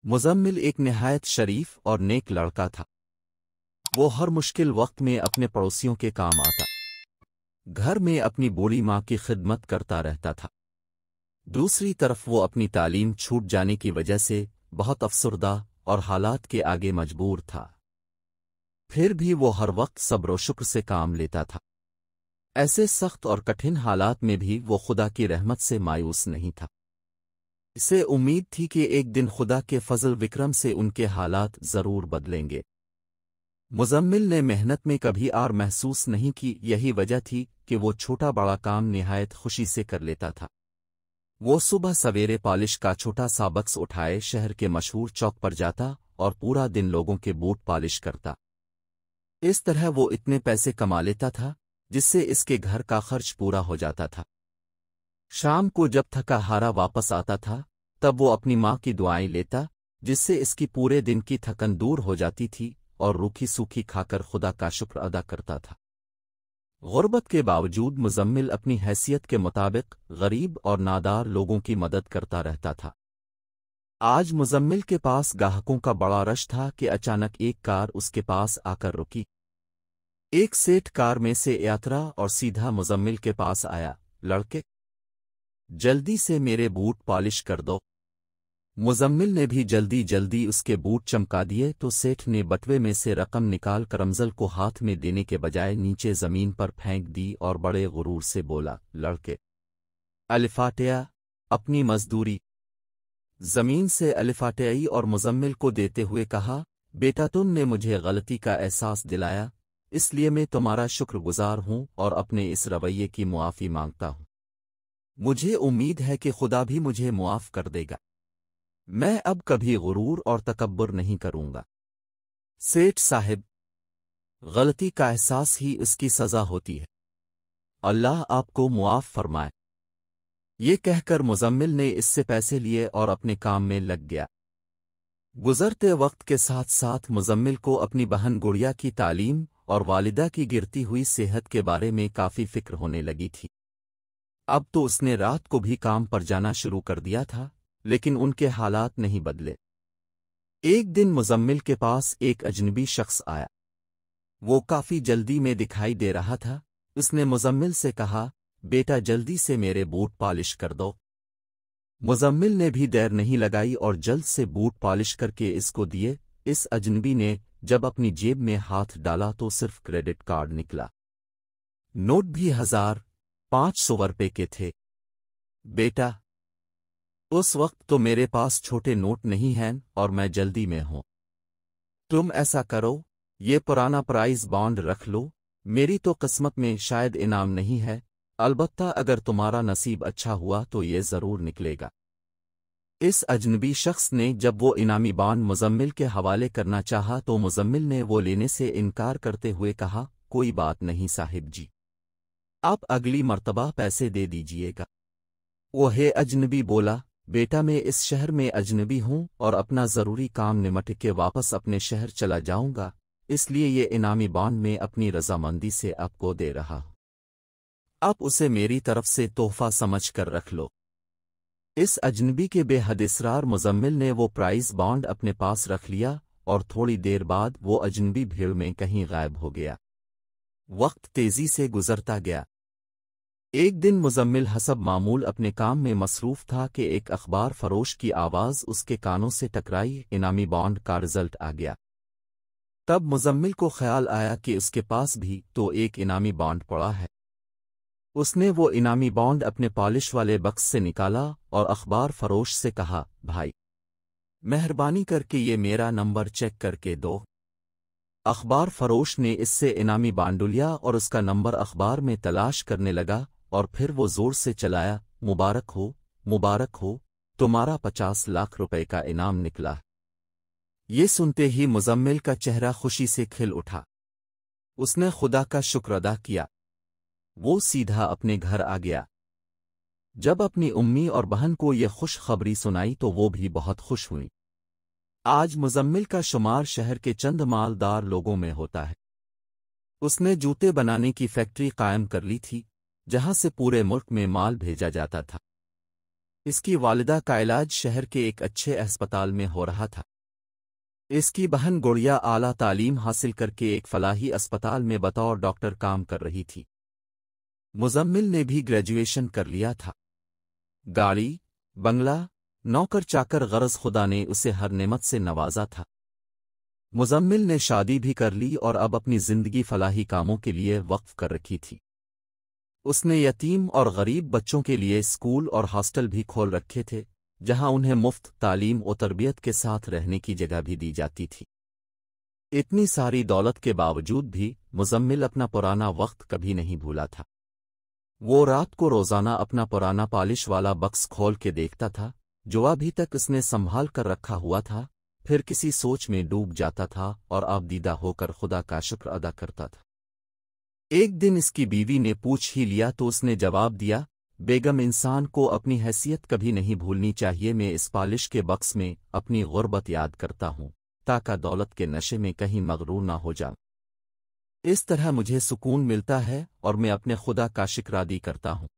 مزمل ایک نہایت شریف اور نیک لڑکا تھا۔ وہ ہر مشکل وقت میں اپنے پڑوسیوں کے کام آتا، گھر میں اپنی بوڑھی ماں کی خدمت کرتا رہتا تھا۔ دوسری طرف وہ اپنی تعلیم چھوٹ جانے کی وجہ سے بہت افسردہ اور حالات کے آگے مجبور تھا۔ پھر بھی وہ ہر وقت صبر و شکر سے کام لیتا تھا۔ ایسے سخت اور کٹھن حالات میں بھی وہ خدا کی رحمت سے مایوس نہیں تھا۔ اسے امید تھی کہ ایک دن خدا کے فضل وکرم سے ان کے حالات ضرور بدلیں گے۔ مزمل نے محنت میں کبھی آر محسوس نہیں کی، یہی وجہ تھی کہ وہ چھوٹا بڑا کام نہایت خوشی سے کر لیتا تھا۔ وہ صبح سویرے پالش کا چھوٹا سا بکس اٹھائے شہر کے مشہور چوک پر جاتا اور پورا دن لوگوں کے بوٹ پالش کرتا۔ اس طرح وہ اتنے پیسے کما لیتا تھا جس سے اس کے گھر کا خرچ پورا ہو جاتا تھا۔ شام کو جب تھکا ہارا واپس آتا تھا تب وہ اپنی ماں کی دعائیں لیتا، جس سے اس کی پورے دن کی تھکن دور ہو جاتی تھی، اور روکھی سوکھی کھا کر خدا کا شکر ادا کرتا تھا۔ غربت کے باوجود مزمل اپنی حیثیت کے مطابق غریب اور نادار لوگوں کی مدد کرتا رہتا تھا۔ آج مزمل کے پاس گاہکوں کا بڑا رش تھا کہ اچانک ایک کار اس کے پاس آ کر رکی۔ ایک سیٹھ کار میں سے اترا اور سیدھا مزمل کے پاس آیا۔ لڑکے، جلدی سے میرے بوٹ پالش کر دو۔ مزمل نے بھی جلدی اس کے بوٹ چمکا دیے تو سیٹھ نے بٹوے میں سے رقم نکال کر رمزل کو ہاتھ میں دینے کے بجائے نیچے زمین پر پھینک دی اور بڑے غرور سے بولا، لڑکے، الفاتحہ، اپنی مزدوری۔ زمین سے الفاتحہ اور مزمل کو دیتے ہوئے کہا، بیٹا تم نے مجھے غلطی کا احساس دلایا، اس لیے میں تمہارا شکر گزار ہوں اور اپنے اس رویے کی معافی مانگتا ہوں۔ مجھے امید ہے کہ خدا بھی مجھے معاف کر دے گا۔ میں اب کبھی غرور اور تکبر نہیں کروں گا۔ سیٹھ صاحب، غلطی کا احساس ہی اس کی سزا ہوتی ہے، اللہ آپ کو معاف فرمائے۔ یہ کہہ کر مزمل نے اس سے پیسے لیے اور اپنے کام میں لگ گیا۔ گزرتے وقت کے ساتھ ساتھ مزمل کو اپنی بہن گڑیا کی تعلیم اور والدہ کی گرتی ہوئی صحت کے بارے میں کافی فکر ہونے لگی تھی۔ اب تو اس نے رات کو بھی کام پر جانا شروع کر دیا تھا، لیکن ان کے حالات نہیں بدلے۔ ایک دن مزمل کے پاس ایک اجنبی شخص آیا۔ وہ کافی جلدی میں دکھائی دے رہا تھا۔ اس نے مزمل سے کہا، بیٹا جلدی سے میرے بوٹ پالش کر دو۔ مزمل نے بھی دیر نہیں لگائی اور جلد سے بوٹ پالش کر کے اس کو دیے۔ اس اجنبی نے جب اپنی جیب میں ہاتھ ڈالا تو صرف کریڈٹ کارڈ نکلا۔ نوٹ بھی 1500 روپے کے تھے۔ بیٹا، اس وقت تو میرے پاس چھوٹے نوٹ نہیں ہیں اور میں جلدی میں ہوں۔ تم ایسا کرو، یہ پرانا پرائز بانڈ رکھ لو، میری تو قسمت میں شاید انعام نہیں ہے، البتہ اگر تمہارا نصیب اچھا ہوا تو یہ ضرور نکلے گا۔ اس اجنبی شخص نے جب وہ انعامی بانڈ مزمل کے حوالے کرنا چاہا تو مزمل نے وہ لینے سے انکار کرتے ہوئے کہا، کوئی بات نہیں صاحب جی، آپ اگلی مرتبہ پیسے دے دیجئے گا۔ وہ اجنبی بولا، بیٹا میں اس شہر میں اجنبی ہوں اور اپنا ضروری کام نمٹ کے واپس اپنے شہر چلا جاؤں گا، اس لیے یہ انعامی بانڈ میں اپنی رضامندی سے آپ کو دے رہا ہوں۔ آپ اسے میری طرف سے تحفہ سمجھ کر رکھ لو۔ اس اجنبی کے بے حد اصرار مزمل نے وہ پرائز بانڈ اپنے پاس رکھ لیا اور تھوڑی دیر بعد وہ اجنبی بھیڑ میں کہیں غائب ہو گیا۔ وقت تیزی سے گزرتا گیا۔ ایک دن مزمل حسب معمول اپنے کام میں مصروف تھا کہ ایک اخبار فروش کی آواز اس کے کانوں سے ٹکرائی، انعامی بانڈ کا رزلٹ آ گیا۔ تب مزمل کو خیال آیا کہ اس کے پاس بھی تو ایک انعامی بانڈ پڑا ہے۔ اس نے وہ انعامی بانڈ اپنے پالش والے بکس سے نکالا اور اخبار فروش سے کہا، بھائی، مہربانی کر کے یہ میرا نمبر چیک کر کے دو۔ اخبار فروش نے اس سے انعامی بانڈ لیا اور اس کا نمبر اخبار میں تلاش کرنے لگا اور پھر وہ زور سے چلایا، مبارک ہو، تمہارا 50 لاکھ روپے کا انعام نکلا۔ یہ سنتے ہی مزمل کا چہرہ خوشی سے کھل اٹھا۔ اس نے خدا کا شکر ادا کیا۔ وہ سیدھا اپنے گھر آ گیا۔ جب اپنی امی اور بہن کو یہ خوش خبری سنائی تو وہ بھی بہت خوش ہوئیں۔ آج مزمل کا شمار شہر کے چند مالدار لوگوں میں ہوتا ہے۔ اس نے جوتے بنانے کی فیکٹری قائم کر لی تھی جہاں سے پورے ملک میں مال بھیجا جاتا تھا۔ اس کی والدہ کا علاج شہر کے ایک اچھے ہسپتال میں ہو رہا تھا۔ اس کی بہن گڑیا اعلیٰ تعلیم حاصل کر کے ایک فلاحی اسپتال میں بطور ڈاکٹر کام کر رہی تھی۔ مزمل نے بھی گریجویشن کر لیا تھا۔ گاڑی، بنگلہ، نوکر چاکر، غرض خدا نے اسے ہر نعمت سے نوازا تھا۔ مزمل نے شادی بھی کر لی اور اب اپنی زندگی فلاحی کاموں کے لیے وقف کر رکھی تھی۔ اس نے یتیم اور غریب بچوں کے لیے اسکول اور ہاسٹل بھی کھول رکھے تھے جہاں انہیں مفت تعلیم و تربیت کے ساتھ رہنے کی جگہ بھی دی جاتی تھی۔ اتنی ساری دولت کے باوجود بھی مزمل اپنا پرانا وقت کبھی نہیں بھولا تھا۔ وہ رات کو روزانہ اپنا پرانا پالش والا بکس کھول کے دیکھتا تھا جو ابھی تک اس نے سنبھال کر رکھا ہوا تھا، پھر کسی سوچ میں ڈوب جاتا تھا اور آبدیدہ ہو کر خدا کا شکر ادا کرتا تھا۔ ایک دن اس کی بیوی نے پوچھ ہی لیا تو اس نے جواب دیا، بیگم، انسان کو اپنی حیثیت کبھی نہیں بھولنی چاہیے۔ میں اس پالش کے بکس میں اپنی غربت یاد کرتا ہوں تاکہ دولت کے نشے میں کہیں مغرور نہ ہو جاؤں۔ اس طرح مجھے سکون ملتا ہے اور میں اپنے خدا کا شکر ادا کرتا ہوں۔